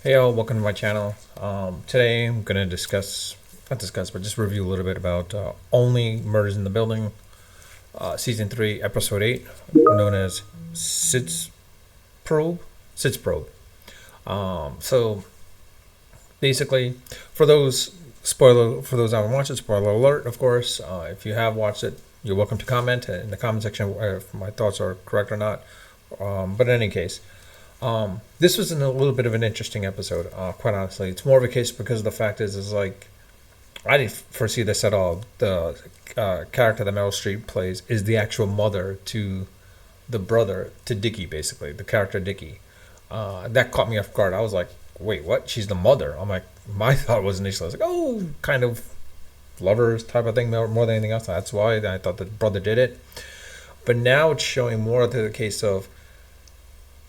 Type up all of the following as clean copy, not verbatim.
Hey all, welcome to my channel. Today I'm going to but just review a little bit about Only Murders in the Building, Season 3, Episode 8, known as Sitz Probe. Sitz Probe. So basically, for those for those who haven't watched it, spoiler alert, of course. If you have watched it, you're welcome to comment in the comment section if my thoughts are correct or not. But in any case, this was a little bit of an interesting episode, quite honestly. It's more of a case because the fact is like, I didn't foresee this at all. The character that Meryl Streep plays is the actual mother to the brother to Dickie, basically, the character Dickie. That caught me off guard. I was like, wait, what? She's the mother? I'm like, my thought was initially, I was like, oh, kind of lovers type of thing more than anything else. That's why I thought the brother did it. But now it's showing more of the case of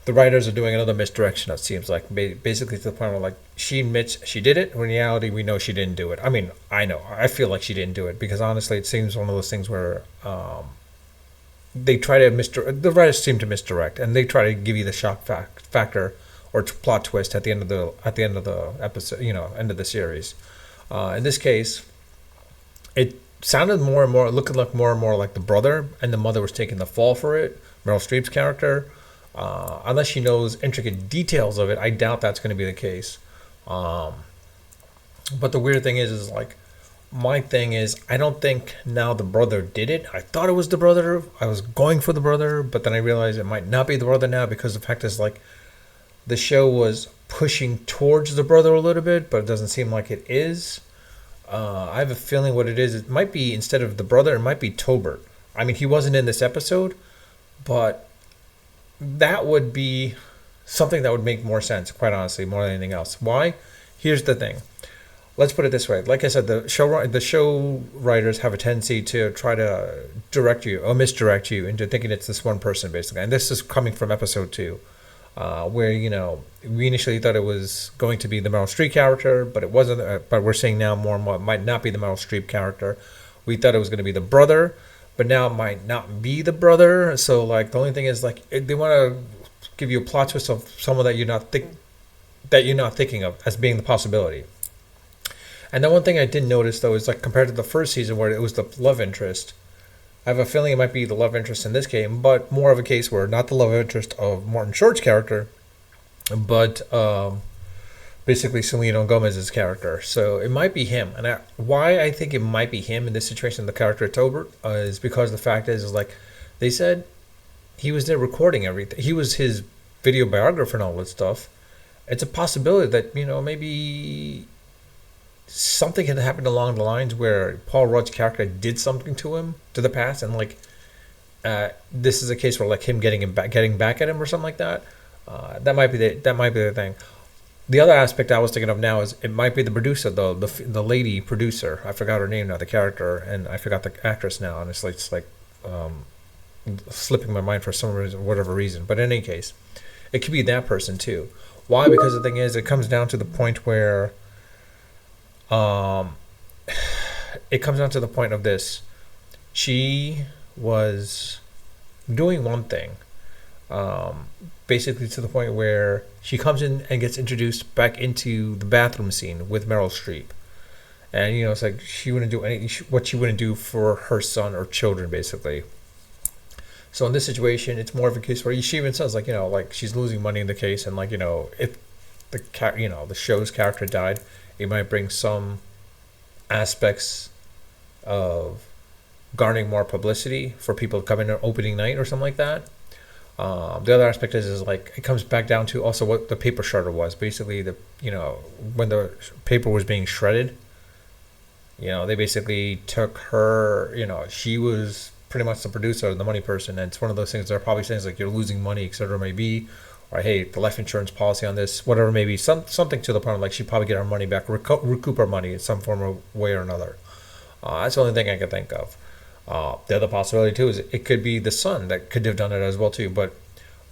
the writers are doing another misdirection. It seems like basically to the point where like she admits she did it. When in reality, we know she didn't do it. I mean, I feel like she didn't do it because honestly, it seems one of those things where they try to the writers seem to misdirect, and they try to give you the factor or plot twist at the end of the episode. End of the series. In this case, it sounded more and more, looking like more and more like the brother, and the mother was taking the fall for it. Meryl Streep's character. Unless she knows intricate details of it, I doubt that's going to be the case. But the weird thing is like, my thing is, I don't think now the brother did it. I thought it was the brother. I was going for the brother, but then I realized it might not be the brother now because the fact is like, the show was pushing towards the brother a little bit, but it doesn't seem like it is. I have a feeling what it is. It might be, instead of the brother, it might be Tobert. I mean, he wasn't in this episode, but that would be something that would make more sense, quite honestly, more than anything else. Why? Here's the thing. Let's put it this way. Like I said, the show writers have a tendency to try to direct you or misdirect you into thinking it's this one person, basically. And this is coming from episode 2, where we initially thought it was going to be the Meryl Streep character, but it wasn't. But we're seeing now more and more it might not be the Meryl Streep character. We thought it was going to be the brother, but now it might not be the brother. So like the only thing is like they want to give you a plot twist of someone that you're not thinking of as being the possibility. And the one thing I did notice though is like compared to the first season where it was the love interest, I have a feeling it might be the love interest in this game, but more of a case where not the love interest of Martin Short's character, but basically Selena Gomez's character. So it might be him. And why I think it might be him in this situation, the character Tobert, is because the fact is like they said he was there recording everything. He was his video biographer and all that stuff. It's a possibility that, maybe something had happened along the lines where Paul Rudd's character did something to him, to the past, and like this is a case where like him getting back at him or something like that. That might be the thing. The other aspect I was thinking of now is it might be the producer, the lady producer. I forgot her name now, the character, and I forgot the actress now. And it's like slipping my mind for some reason, whatever reason. But in any case, it could be that person too. Why? Because the thing is, it comes down to the point where, it comes down to the point of this. She was doing one thing. Basically to the point where she comes in and gets introduced back into the bathroom scene with Meryl Streep. And, it's like she wouldn't do anything, what she wouldn't do for her son or children, basically. So in this situation, it's more of a case where she even says, like, like she's losing money in the case. And, like, if the show's character died, it might bring some aspects of garnering more publicity for people to come in on opening night or something like that. The other aspect is like it comes back down to also what the paper shredder was. Basically, when the paper was being shredded, they basically took her. She was pretty much the producer, the money person, and it's one of those things. They're probably saying like you're losing money, etc. Maybe, or hey, the life insurance policy on this, whatever, maybe something to the point of like she probably get her money back, recoup her money in some form or way or another. That's the only thing I can think of. The other possibility too is it could be the son that could have done it as well too. But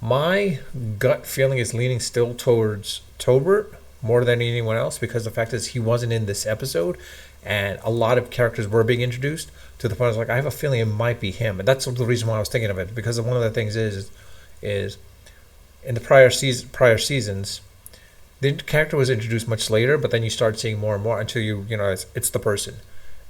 my gut feeling is leaning still towards Tobert more than anyone else because the fact is he wasn't in this episode, and a lot of characters were being introduced to the point I was like I have a feeling it might be him, and that's the reason why I was thinking of it because one of the things is in the prior seasons The character was introduced much later, but then you start seeing more and more until you know it's the person.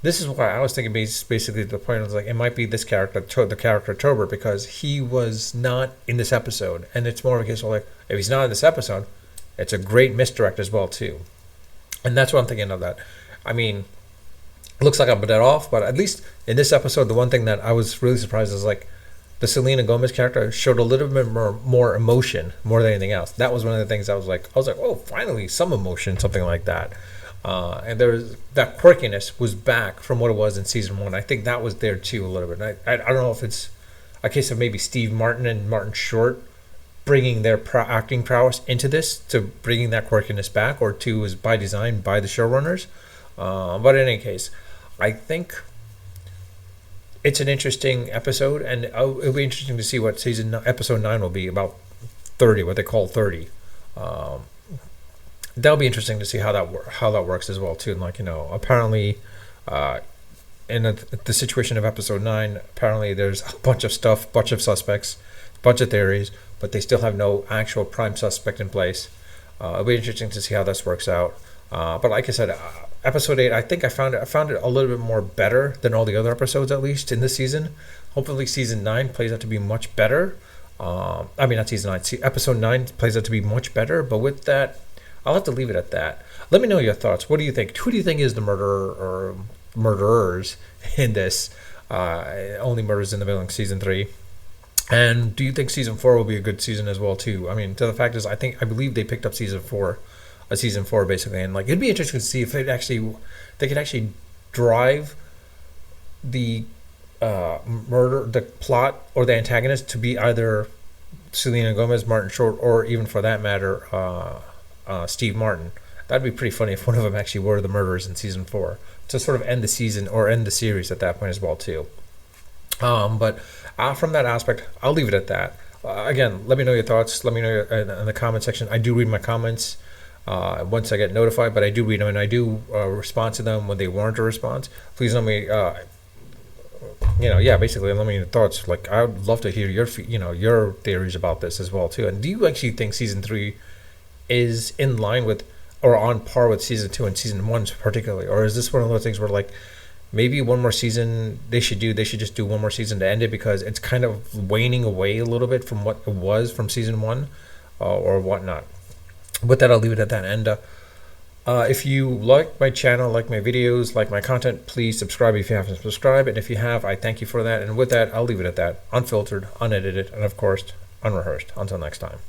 This is why I was thinking basically the point was like it might be this character, the character Tobert, because he was not in this episode, and it's more of a case of like if he's not in this episode, it's a great misdirect as well too, and that's what I'm thinking of that. I mean, it looks like I'm a bit off, but at least in this episode, the one thing that I was really surprised is like the Selena Gomez character showed a little bit more emotion more than anything else. That was one of the things I was like, oh, finally some emotion, something like that. And there was that quirkiness was back from what it was in season 1. I think that was there too a little bit. And I don't know if it's a case of maybe Steve Martin and Martin Short bringing their acting prowess into this to bringing that quirkiness back, or two is by design by the showrunners. But in any case, I think it's an interesting episode, and it'll be interesting to see what episode 9 will be about 30, what they call 30. That'll be interesting to see how that works as well too. And like, you know, apparently in the situation of episode 9, apparently there's a bunch of stuff, bunch of suspects, bunch of theories, but they still have no actual prime suspect in place. It'll be interesting to see how this works out. But like I said, episode 8, I think I found it a little bit more better than all the other episodes, at least in this season. Hopefully season 9 plays out to be much better. I mean, not season 9, episode 9 plays out to be much better. But with that, I'll have to leave it at that. Let me know your thoughts. What do you think? Who do you think is the murderer or murderers in this Only Murders in the Building season 3? And do you think season 4 will be a good season as well too? I mean, the fact is, I believe they picked up season 4 basically, and like it'd be interesting to see if they could actually drive the murder, the plot, or the antagonist to be either Selena Gomez, Martin Short, or even for that matter, Steve Martin. That'd be pretty funny if one of them actually were the murderers in season 4 to sort of end the season or end the series at that point as well too. But from that aspect, I'll leave it at that. Again, let me know your thoughts. Let me know in the comment section. I do read my comments once I get notified, but I do read them and I do respond to them when they warrant a response. Please let me, basically let me know your thoughts. Like, I would love to hear your theories about this as well too. And do you actually think season 3 is in line with or on par with season 2 and season 1 particularly, or is this one of those things where like maybe one more season they should just do one more season to end it because it's kind of waning away a little bit from what it was from season 1 or whatnot? With that, I'll leave it at that. And if you like my channel, like my videos, like my content, please subscribe if you haven't subscribed, and if you have, I thank you for that. And with that, I'll leave it at that. Unfiltered, unedited, and of course unrehearsed. Until next time.